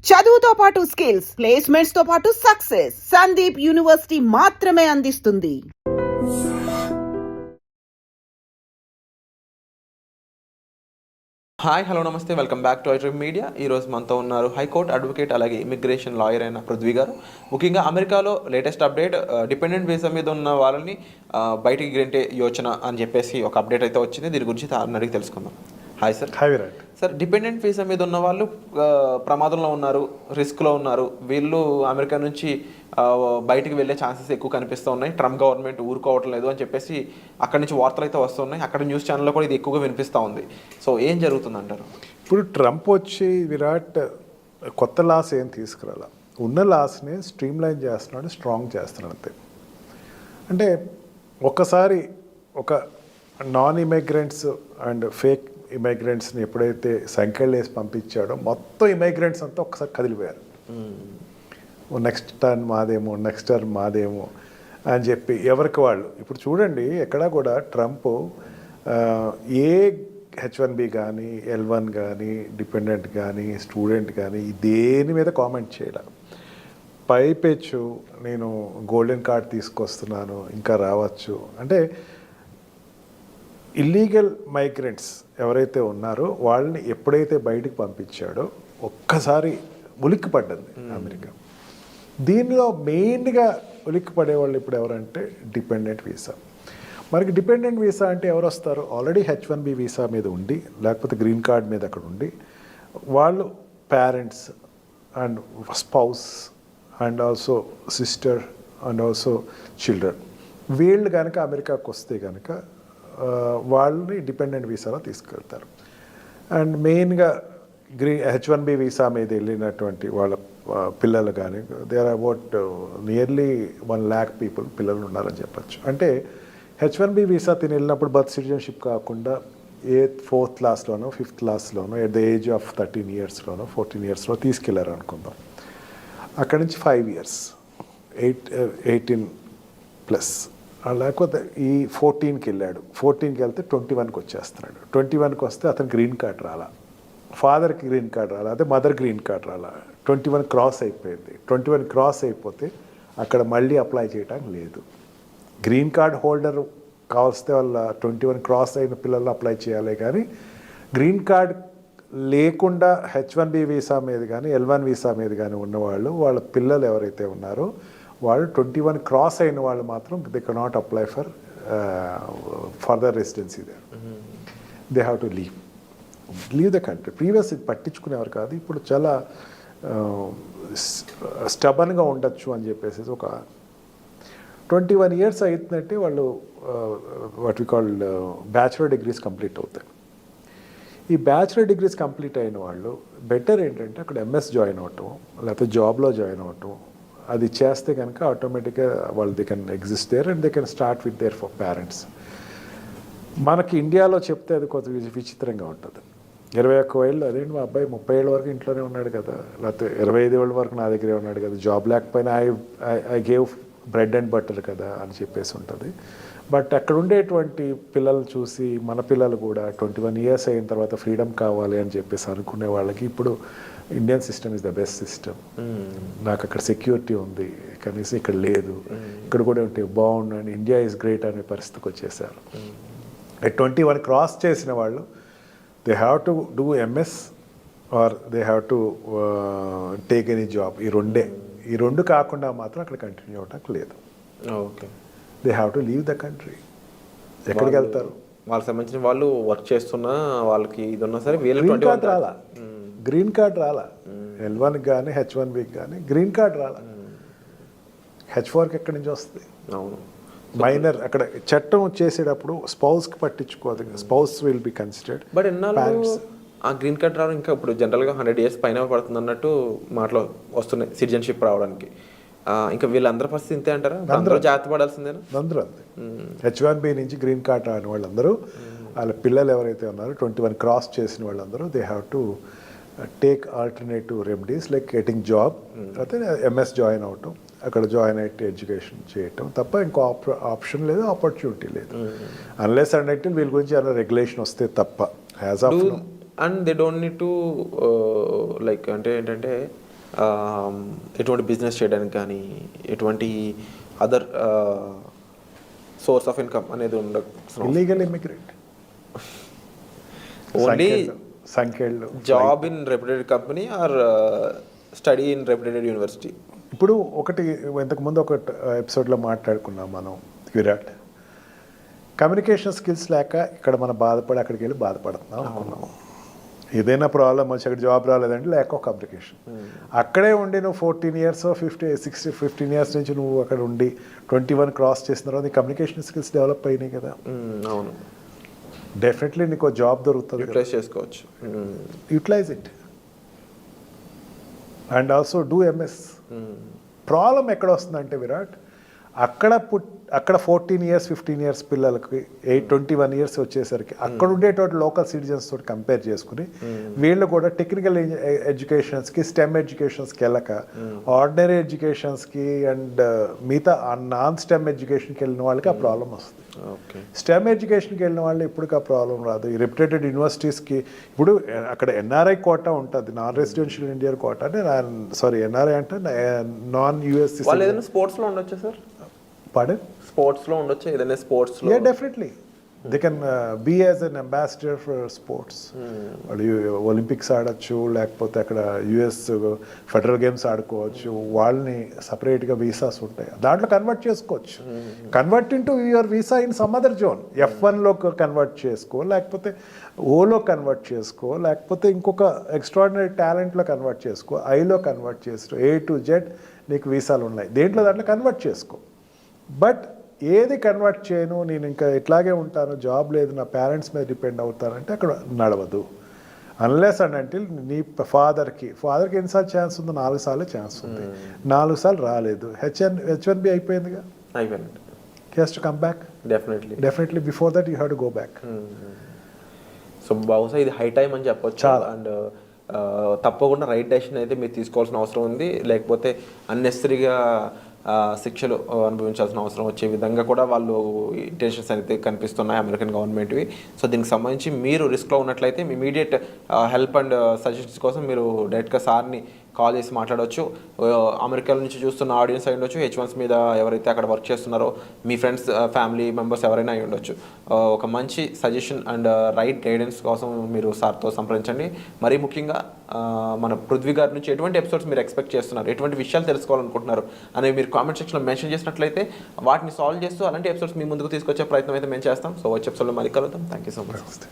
చదువుతో పాటు skills, placements తో పాటు సక్సెస్ సందీప్ యూనివర్సిటీ మాత్రమే అందిస్తుంది. హాయ్ హలో నమస్తే, welcome back to iDream media. ఈరోజు మనతో ఉన్నారు హైకోర్టు అడ్వకేట్ అలాగే ఇమిగ్రేషన్ లాయర్ అయిన పృథ్వీ గారు. ముఖ్యంగా అమెరికాలో లేటెస్ట్ అప్డేట్, డిపెండెంట్ వీసా మీద ఉన్న వాళ్ళని బయటికి గెంటే యోచన అని చెప్పేసి ఒక అప్డేట్ అయితే వచ్చింది. దీని గురించి అడిగి తెలుసుకుందాం. Hi sir. Hi Virat. Sir, dependent visa మీద ఉన్న వాళ్ళు ప్రమాదంలో ఉన్నారు, రిస్క్లో ఉన్నారు. వీళ్ళు అమెరికా నుంచి బయటికి వెళ్ళే ఛాన్సెస్ ఎక్కువ కనిపిస్తూ ఉన్నాయి. ట్రంప్ గవర్నమెంట్ ఊరుకోవటం లేదు అని చెప్పేసి అక్కడి నుంచి వార్తలు అయితే వస్తున్నాయి. అక్కడ న్యూస్ ఛానల్లో కూడా ఇది ఎక్కువగా వినిపిస్తూ ఉంది. సో ఏం జరుగుతుంది అంటారు? ఇప్పుడు ట్రంప్ వచ్చి విరాట్ కొత్త లాస్ ఏం తీసుకురాలా, ఉన్న లాస్ని స్ట్రీమ్ లైన్ చేస్తున్నాడు, స్ట్రాంగ్ చేస్తున్నాడు అంతే. అంటే ఒక్కసారి ఒక నాన్ ఇమిగ్రెంట్స్ అండ్ ఫేక్ ఇమిగ్రెంట్స్ని ఎప్పుడైతే సంఖ్యలు వేసి పంపించాడో మొత్తం ఇమిగ్రెంట్స్ అంతా ఒకసారి కదిలిపోయారు. నెక్స్ట్ టర్న్ మాదేమో, నెక్స్ట్ టర్న్ మాదేమో అని చెప్పి ఎవరికి వాళ్ళు. ఇప్పుడు చూడండి, ఎక్కడా కూడా ట్రంప్ ఏ H1B కానీ, L1 కానీ, డిపెండెంట్ కానీ, స్టూడెంట్ కానీ దేని మీద కామెంట్ చేయలేదు. పైపెచ్చు నేను గోల్డెన్ కార్డ్ తీసుకొస్తున్నాను, ఇంకా రావచ్చు అంటే. ఇల్లీగల్ మైగ్రెంట్స్ ఎవరైతే ఉన్నారో వాళ్ళని ఎప్పుడైతే బయటికి పంపించాడో ఒక్కసారి ఉలిక్కి పడ్డది అమెరికా. దీనిలో మెయిన్గా ఉలిక్కి పడేవాళ్ళు ఇప్పుడు ఎవరంటే డిపెండెంట్ వీసా. మనకి డిపెండెంట్ వీసా అంటే ఎవరు వస్తారు? ఆల్రెడీ H1B వీసా మీద ఉండి, లేకపోతే గ్రీన్ కార్డ్ మీద అక్కడ ఉండి, వాళ్ళు parents and spouse and also sister and also children, వీళ్ళు కనుక అమెరికాకు వస్తే కనుక వాళ్ళని డిపెండెంట్ వీసాలో తీసుకెళ్తారు. అండ్ మెయిన్గా H1B వీసా మీద వెళ్ళినటువంటి వాళ్ళ పిల్లలు కానీ, they are about nearly 1 lakh people పిల్లలు ఉన్నారని చెప్పచ్చు. అంటే H1B వీసా తిని వెళ్ళినప్పుడు బర్త్ సిటిజన్షిప్ కాకుండా 4th క్లాస్లోనో 5th క్లాస్లోనో ఎట్ ద ఏజ్ ఆఫ్ 13 yearsలోనో 14 yearsలో తీసుకెళ్లారు అనుకుందాం. అక్కడి నుంచి 5 years 18+, లేకపోతే ఈ 14కి వెళ్ళాడు. 14కి వెళ్తే 21కి వచ్చేస్తున్నాడు. 21కి వస్తే అతను గ్రీన్ కార్డ్ రాలా, ఫాదర్కి గ్రీన్ కార్డ్ రాలా, అదే మదర్ గ్రీన్ కార్డ్ రాలా. 21 క్రాస్ అయిపోయింది. 21 క్రాస్ అయిపోతే అక్కడ మళ్ళీ అప్లై చేయడానికి లేదు. గ్రీన్ కార్డ్ హోల్డర్ కావస్తే వాళ్ళ 21 క్రాస్ అయిన పిల్లలు అప్లై చేయాలి. కానీ గ్రీన్ కార్డ్ లేకుండా H1B వీసా మీద కానీ, L1 వీసా మీద కానీ ఉన్నవాళ్ళు, వాళ్ళ పిల్లలు ఎవరైతే ఉన్నారో వాళ్ళు 21 క్రాస్ అయిన వాళ్ళు మాత్రం they cannot apply for further residency there. They have to leave the country. Previous ఇది పట్టించుకునేవారు కాదు, ఇప్పుడు చాలా స్టబన్గా ఉండొచ్చు అని చెప్పేసి ఒక 21 years అవుతుందంటే వాళ్ళు what we call bachelor degrees complete అవుతాయి. ఈ బ్యాచులర్ డిగ్రీస్ కంప్లీట్ అయిన వాళ్ళు బెటర్ ఏంటంటే అక్కడ MS జాయిన్ అవ్వటం, లేకపోతే జాబ్లో జాయిన్ అవ్వటం. అది చేస్తే కనుక ఆటోమేటిక్గా వాళ్ళు they can exist there and they can start with there for parents. మనకి ఇండియాలో చెప్తే అది కొంత విచిత్రంగా ఉంటుంది. 21 ఏళ్ళు, అదేంటి మా అబ్బాయి 30 ఏళ్ళ వరకు ఇంట్లోనే ఉన్నాడు కదా, లేకపోతే 25 ఏళ్ళ వరకు నా దగ్గరే ఉన్నాడు కదా, జాబ్ లేకపోయినా I gave bread and butter కదా అని చెప్పేసి ఉంటుంది. బట్ అక్కడ ఉండేటువంటి పిల్లలు చూసి మన పిల్లలు కూడా 21 years అయిన తర్వాత ఫ్రీడమ్ కావాలి అని చెప్పేసి అనుకునే వాళ్ళకి ఇప్పుడు Indian system is the best system. నాకు అక్కడ సెక్యూరిటీ ఉంది, కనీసం ఇక్కడ లేదు, ఇక్కడ కూడా ఉంటే బాగుండండి, ఇండియా ఈజ్ గ్రేట్ అనే పరిస్థితికి వచ్చేసారు. 21 క్రాస్ చేసిన వాళ్ళు they have to do MS or they have to take any job. ఈ రెండు కాకుండా మాత్రం అక్కడ కంటిన్యూ అవ్వడానికి లేదు. Okay, they have to leave the country. ఎక్కడికి వెళ్తారు? వాళ్ళకి సంబంధించిన వాళ్ళు వర్క్ చేస్తున్నా వాళ్ళకి ఇది ఉన్నా సరే గ్రీన్ కార్డ్ రాలా, గ్రీన్ కార్డ్ రాలా. L1కి కానీ H1Bకి కానీ గ్రీన్ కార్డ్ రాలా. H4కి ఎక్కడి నుంచి వస్తుంది? అవును, మైనర్ అక్కడ చట్టం చేసేటప్పుడు స్పౌస్కి పట్టించుకోదు, spouse will be considered. But ఎన్నాళ్ళు ఆ గ్రీన్ కార్డ్ రావడం ఇంకా ఇప్పుడు జనరల్గా 100 years పైన పడుతుంది అన్నట్టు మాటలు వస్తున్నాయి సిటిజన్షిప్ రావడానికి. ఇంకా వీళ్ళందరూ పరిస్థితి ఇంతే అంటారా? అందరూ జాగ్రత్త పడాల్సిందేనా? అందరూ అంతే. H1B నుంచి గ్రీన్ కార్డ్ రాని వాళ్ళందరూ, వాళ్ళ పిల్లలు ఎవరైతే ఉన్నారో 21 క్రాస్ చేసిన వాళ్ళందరూ they have to take alternative remedies like getting job, అయితే MS జాయిన్ అవటం, అక్కడ జాయిన్ అయితే ఎడ్యుకేషన్ చేయటం తప్ప ఇంకో ఆప్షన్ లేదు, ఆపర్చునిటీ లేదు. అన్లెస్ అండ్ అంటిల్ వీళ్ళ గురించి ఏమైనా రెగ్యులేషన్ వస్తే తప్ప as of. And they don't need to like అంటే ఏంటంటే ఎటువంటి బిజినెస్ చేయడానికి కానీ ఎటువంటి అదర్ సోర్స్ ఆఫ్ ఇన్కమ్ అనేది ఉండదు. ఇల్లీగల్ ఇమిగ్రెంట్, ఓన్లీ సంఖ్యలు, job in reputed company or study in reputed university. ఇప్పుడు ఒకటి ఇంతకుముందు ఒక ఎపిసోడ్లో మాట్లాడుకున్నాం మనం, విరాట్ కమ్యూనికేషన్ స్కిల్స్ లేక ఇక్కడ మనం బాధపడి అక్కడికి వెళ్ళి బాధపడుతున్నాం అనుకున్నాం. ఏదైనా ప్రాబ్లం వచ్చి అక్కడ జాబ్ రాలేదంటే ల్యాక్ ఆఫ్ కమ్యూనికేషన్. అక్కడే ఉండి నువ్వు 14 years 15 years నుంచి నువ్వు అక్కడ ఉండి 21 క్రాస్ చేసిన తర్వాత నీ కమ్యూనికేషన్ స్కిల్స్ డెవలప్ అయినాయి కదా. అవును, డెఫినెట్లీ నీకు జాబ్ దొరుకుతుంది, యూటిలైజ్ చేసుకోవచ్చు. Utilize it and also do MS. Problem ఎక్కడ వస్తుందంటే విరాట్, అక్కడ 14 years 15 years పిల్లలకి 21 years వచ్చేసరికి అక్కడ ఉండేటువంటి లోకల్ సిటిజన్స్ తోటి కంపేర్ చేసుకుని వీళ్ళు కూడా టెక్నికల్ ఎడ్యుకేషన్స్కి స్టెమ్ ఎడ్యుకేషన్స్కి వెళ్ళక ఆర్డినరీ ఎడ్యుకేషన్స్కి అండ్ మిగతా నాన్ స్టెమ్ ఎడ్యుకేషన్కి వెళ్ళిన వాళ్ళకి ఆ ప్రాబ్లం వస్తుంది. స్టెమ్ ఎడ్యుకేషన్కి వెళ్ళిన వాళ్ళు ఇప్పటికి ఆ ప్రాబ్లం రాదు. ఈ రెప్యుటెడ్ యూనివర్సిటీస్కి ఇప్పుడు అక్కడ ఎన్ఆర్ఐ కోటా ఉంటుంది, నాన్ రెసిడెన్షియల్ ఇండియన్ కోటా అంటే ఎన్ఆర్ఐ అంటే నాన్ యుఎస్. స్పోర్ట్స్లో ఉండొచ్చా సార్? Pardon? స్పోర్ట్స్లో ఉండొచ్చు, ఏదైనా స్పోర్ట్స్లో. Yeah, definitely. They can be as an ambassador for sports. వాళ్ళు ఒలింపిక్స్ ఆడచ్చు, లేకపోతే అక్కడ యుఎస్ ఫెడరల్ గేమ్స్ ఆడుకోవచ్చు. వాళ్ళని సపరేట్గా వీసాస్ ఉంటాయి, దాంట్లో కన్వర్ట్ చేసుకోవచ్చు. Convert into your visa in some other zone. F1లో కన్వర్ట్ చేసుకో, లేకపోతే ఓలో కన్వర్ట్ చేసుకో, లేకపోతే ఇంకొక ఎక్స్ట్రాడినరీ టాలెంట్లో కన్వర్ట్ చేసుకో, ఐలో కన్వర్ట్ చేసుకో. A to Z నీకు వీసాలు ఉన్నాయి, దాంట్లో కన్వర్ట్ చేసుకో. బట్ ఏది కన్వర్ట్ చేయను, నేను ఇంకా ఇట్లాగే ఉంటాను, జాబ్ లేదు, నా పేరెంట్స్ మీద డిపెండ్ అవుతానంటే అక్కడ నడవదు. అన్లెస్ అండ్ అంటిల్ నీ ఫాదర్కి ఎన్నిసార్లు ఛాన్స్ ఉందో? 4 సార్లు ఛాన్స్ ఉంది, 4 సార్లు రాలేదు. H1B అయిపోయిందిగా, అయిపోయింది. He has to come back. Definitely before that you have to go back. So బహుశా ఇది హై టైం అని చెప్పొచ్చు. అండ్ తప్పకుండా రైట్ డెసిషన్ అయితే మీరు తీసుకోవాల్సిన అవసరం ఉంది, లేకపోతే అన్నెసరీగా శిక్షలు అనుభవించాల్సిన అవసరం వచ్చే విధంగా కూడా వాళ్ళు ఇంటెన్షన్స్ అయితే కనిపిస్తున్నాయి అమెరికన్ గవర్నమెంట్వి. సో దీనికి సంబంధించి మీరు రిస్క్లో ఉన్నట్లయితే ఇమీడియట్ హెల్ప్ అండ్ సజెషన్స్ కోసం మీరు డైరెక్ట్గా సార్ని కాల్ చేసి మాట్లాడవచ్చు. అమెరికా నుంచి చూస్తున్న ఆడియన్స్ అయి ఉండొచ్చు, H1s మీద ఎవరైతే అక్కడ వర్క్ చేస్తున్నారో మీ ఫ్రెండ్స్ ఫ్యామిలీ మెంబర్స్ ఎవరైనా అయి ఉండొచ్చు. ఒక మంచి సజెషన్ అండ్ రైట్ గైడెన్స్ కోసం మీరు సార్తో సంప్రదించండి. మరీ ముఖ్యంగా మన పృథ్వీ గారి నుంచి ఎటువంటి ఎపిసోడ్స్ మీరు ఎక్స్పెక్ట్ చేస్తున్నారు, ఎటువంటి విషయాలు తెలుసుకోవాలనుకుంటున్నారు అనేవి మీరు కామెంట్ సెక్షన్లో మెన్షన్ చేసినట్లయితే వాటిని సాల్వ్ చేస్తూ అలాంటి ఎపిసోడ్స్ మీ ముందుకు తీసుకొచ్చే ప్రయత్నం అయితే మేము చేస్తాం. సో వచ్చే ఎపిసోడ్లో మళ్ళీ కలుద్దాం. Thank you so much.